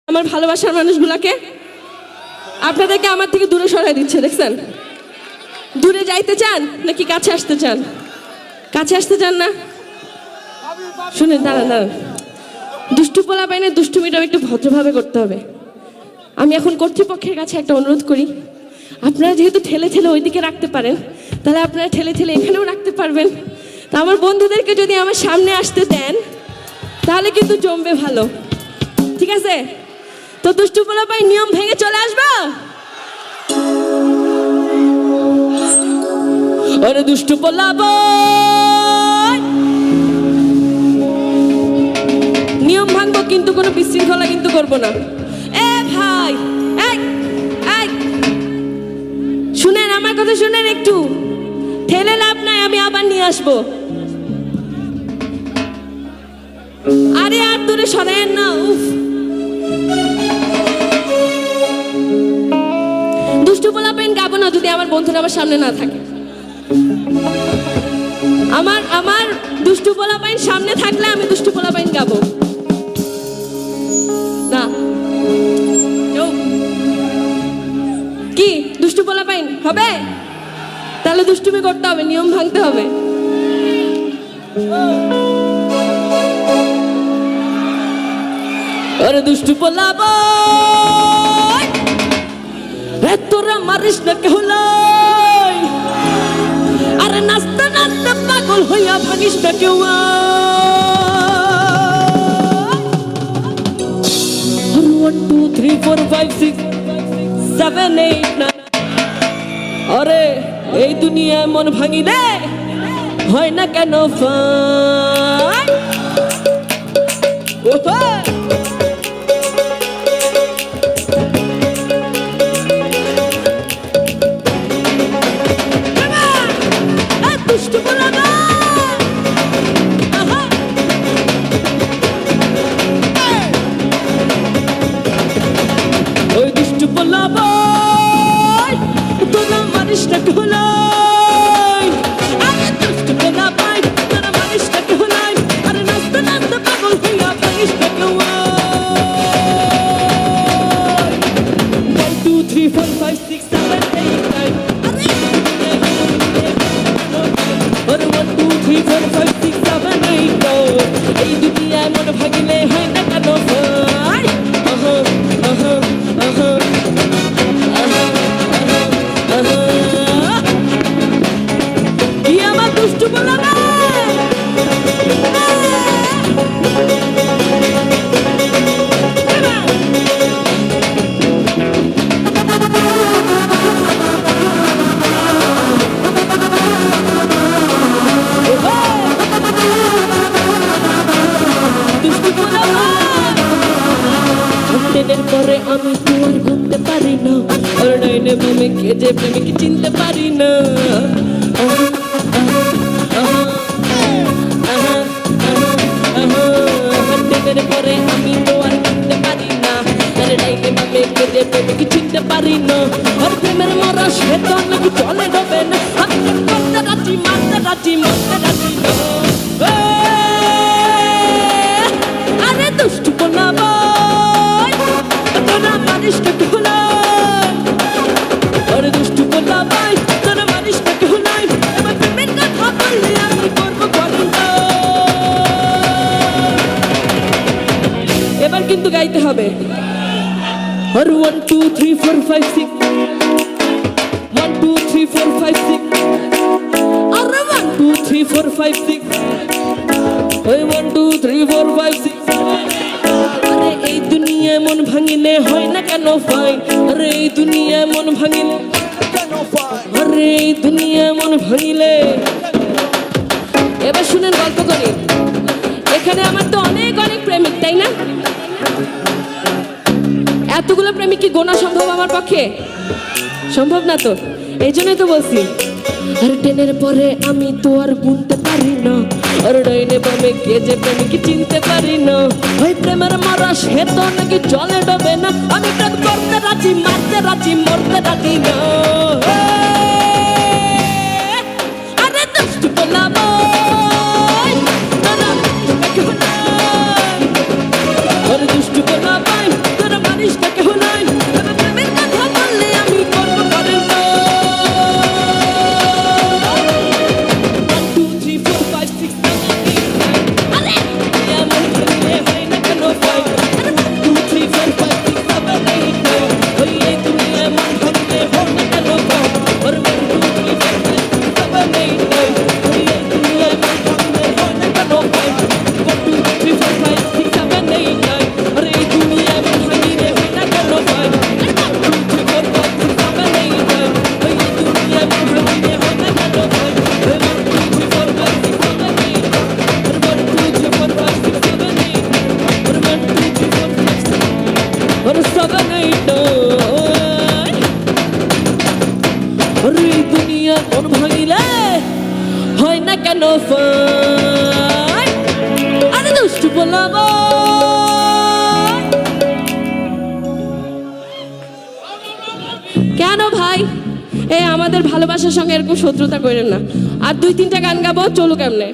আমার ভালোবাসার মানুষগুলোকে আপনাদেরকে আমার থেকে দূরে সরাই দিচ্ছে, দেখছেন? দূরে যাইতে চান নাকি কাছে আসতে চান? কাছে আসতে চান না? শুনেন, দাঁড়ান। দুষ্টু পোলা পাইনে দুষ্টুমিটাও একটু ভদ্রভাবে করতে হবে। আমি এখন কর্তৃপক্ষের কাছে একটা অনুরোধ করি, আপনারা যেহেতু ঠেলে ঠেলে ওইদিকে রাখতে পারেন, তাহলে আপনারা ঠেলে ঠেলে এখানেও রাখতে পারবেন। তা আমার বন্ধুদেরকে যদি আমার সামনে আসতে দেন তাহলে কিন্তু জমবে ভালো, ঠিক আছে? তো দুষ্টু পোলা পাই নিয়ম ভেঙে চলে আসবা। আরে দুষ্টু পোলা বই, নিয়ম ভাঙবো কিন্তু কোনো বিশৃঙ্খলা কিন্তু করবো না। এ ভাই, শুনেন আমার কথা, শুনেন একটু। ঠেলে লাভ নাই, আমি আবার নিয়ে আসবো। আরে আর দূরে সরেন না, উফ। দুষ্টু পোলা পেন গাবো না যদি আমার বন্ধুরা আমার সামনে না থাকে। আমার দুষ্টু পোলা পাইন সামনে থাকলে আমি দুষ্টু পোলা পাইন গাবো না। কি দুষ্টু পোলা পাইন হবে? তাহলে দুষ্টুমি করতে হবে, নিয়ম ভাঙতে হবে। আরে দুষ্টু পোলা বই, তোরা মারিস না কেউ লাই। আরে নাচতে নাচতে পাগল হইয়া ভাঙিস না কেউ। 1 2 3 4 5 6 7 8 9। আরে এই দুনিয়ায় মন ভাঙিলে হয় না কেন ফাই? দুষ্টু পোলা ওই দুষ্টু পোলা বই, তোরা মারিস না ঢোলাই। আরে দুষ্টু পোলা বই, তোরা মারিস না ঢোলাই। আরে নাচতে নাচতে পাগল হইয়া ভাঙিস না কেউ। 1 2 3 4 5 6 7 8 9। আরে 1 2 3 4 5 6 7 8 9। এই দুনিয়ায় মন ভাঙিলে হয় না কেন ভাই? কি আমার দুষ্টু পোলা না? পরে আমি তোর ঘুরতে পারি না। আর ডাইনে বামে কে যে প্রেমিক চিনতে পারি না। হাতের পরে আমি তোর ঘুরতে পারি না। আর ডাইনে বামে কে যে প্রেমিক চিনতে পারি না। আর প্রেমের মরা সে তো নাকি চলে ডবে না। আমি করতে রাজি, মারতে রাজি, মরতে রাজি না। আরে দুষ্টু পোলা বই, তোরা মারিস না ঢোলাই। আরে দুষ্টু পোলা বই, তোরা মারিস না ঢোলাই। এবার প্রেমের কথা বললে আমি করবো গল্প। এবার কিন্তু গাইতে হবে। আর 1 2 3 4 5 6 1 2 3 4 5 6। আরে 1 2 3 4 5 6। ওই 1 2 3 4 5 6। আরে এই দুনিয়ায় মন ভাঙিলে হয় না কেন ফাইন? আরে এই দুনিয়ায় মন ভাঙিলে কেন ফাইন? আরে এই দুনিয়ায় মন ভাঙিলে। এবার শুনেন, গল্প করি। এখানে আমার তো অনেক প্রেমিক, তাই না? এতগুলো প্রেমিক কি গোনা সম্ভব আমার পক্ষে? সম্ভব না তো। এই জন্যই তো বলছি, আর টেনের পরে আমি তো আর গুনতে পারি না। আর ডাইনে বামে কে যে প্রেমিক চিনতে পারি না। ওই প্রেমের মরা সে তো নাকি জলে ডবে না। আমি প্রেম করতে রাজি, মারতে রাজি, মরতে রাজি না। আরে দুষ্টু পোলা বই, তোরা মারিস না ঢোলাই। আরে দুষ্টু পোলা বই, তোরা और सगन अरे दुनिया मन भांगिले হয় না কেন ফাই আরে দুষ্টু বলাবো কেন ভাই এই আমাদের ভালোবাসার সঙ্গে এরকম শত্রুতা করেন না আর 2-3টা গান গাবো চলুক এমনে